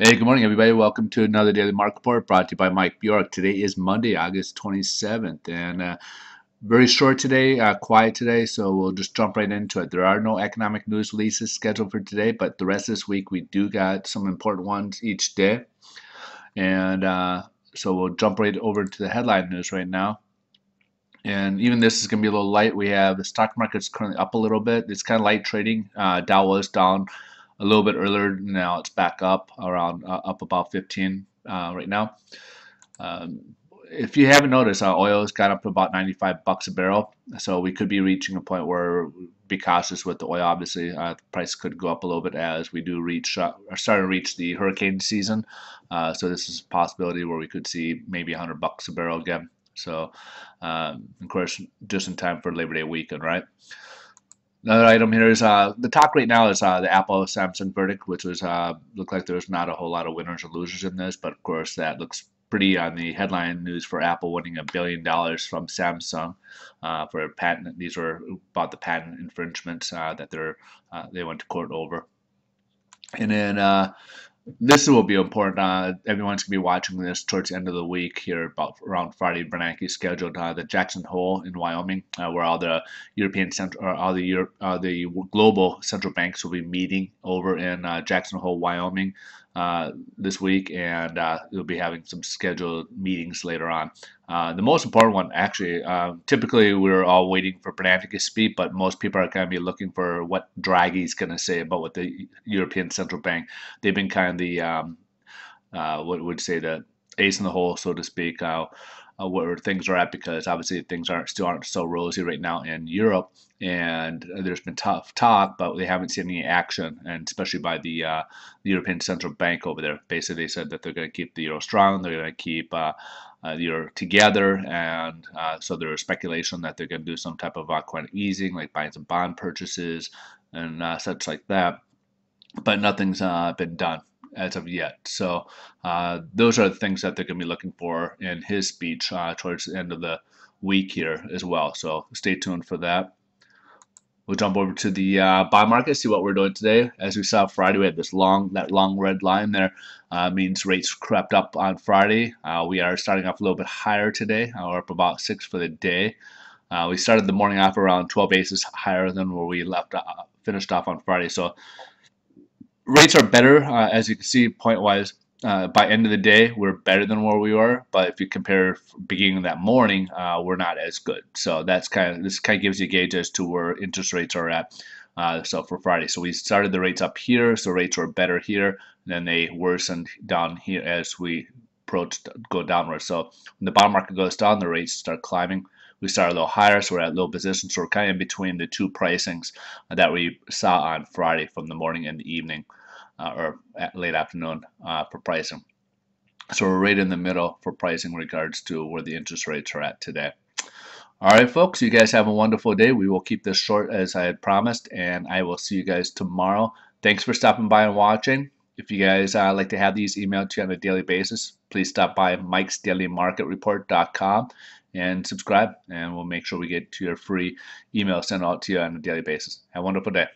Hey, good morning, everybody. Welcome to another daily market report brought to you by Mike Bjork. Today is Monday, August 27th, and very short today, quiet today, so we'll just jump right into it. There are no economic news releases scheduled for today, but the rest of this week we do got some important ones each day, and so we'll jump right over to the headline news right now. And even this is going to be a little light. We have the stock market's currently up a little bit. It's kind of light trading. Dow was down a little bit earlier. Now it's back up around up about 15 right now. Um, if you haven't noticed, oil's got up to about 95 bucks a barrel. So we could be reaching a point where be cautious with the oil. Obviously, the price could go up a little bit as we do reach or start to reach the hurricane season. So this is a possibility where we could see maybe 100 bucks a barrel again. So, of course, just in time for Labor Day weekend, right? Another item here is the talk right now is the Apple Samsung verdict, which was looked like there's not a whole lot of winners or losers in this, but of course that looks pretty on the headline news for Apple winning $1 billion from Samsung for a patent. These were about the patent infringements that they went to court over. And then this will be important. Everyone's gonna be watching this towards the end of the week here, about around Friday. Bernanke scheduled the Jackson Hole in Wyoming, where all the European central, or all the the global central banks will be meeting over in Jackson Hole, Wyoming, this week, and we'll be having some scheduled meetings later on. The most important one, actually, typically we're all waiting for Bernanke to speak, but most people are going to be looking for what Draghi's going to say about what the European Central Bank. They've been kind of the what would say the ace in the hole, so to speak, where things are at, because obviously things still aren't so rosy right now in Europe, and there's been tough talk, but they haven't seen any action, and especially by the European Central Bank over there. Basically, they said that they're going to keep the euro strong, they're going to keep the euro together, and so there's speculation that they're going to do some type of quantitative easing, like buying some bond purchases and such like that, but nothing's been done as of yet. So those are the things that they're going to be looking for in his speech towards the end of the week here as well. So stay tuned for that. We'll jump over to the bond market, see what we're doing today. As we saw Friday, we had that long red line there. Means rates crept up on Friday. We are starting off a little bit higher today. We're up about 6 for the day. We started the morning off around 12 basis higher than where we finished off on Friday. So rates are better, as you can see, point wise. By end of the day, we're better than where we were. But if you compare beginning of that morning, we're not as good. So this kind of gives you a gauge as to where interest rates are at. So for Friday, so we started the rates up here, so rates were better here. Then they worsened down here as we go downward. So when the bond market goes down, the rates start climbing. We start a little higher, so we're at low position. So we're kind of in between the two pricings that we saw on Friday from the morning and the evening, or late afternoon for pricing. So we're right in the middle for pricing in regards to where the interest rates are at today. All right, folks, you guys have a wonderful day. We will keep this short as I had promised, and I will see you guys tomorrow. Thanks for stopping by and watching. If you guys like to have these emailed to you on a daily basis, please stop by mikesdailymarketreport.com and subscribe, and we'll make sure we get to your free email sent out to you on a daily basis. Have a wonderful day.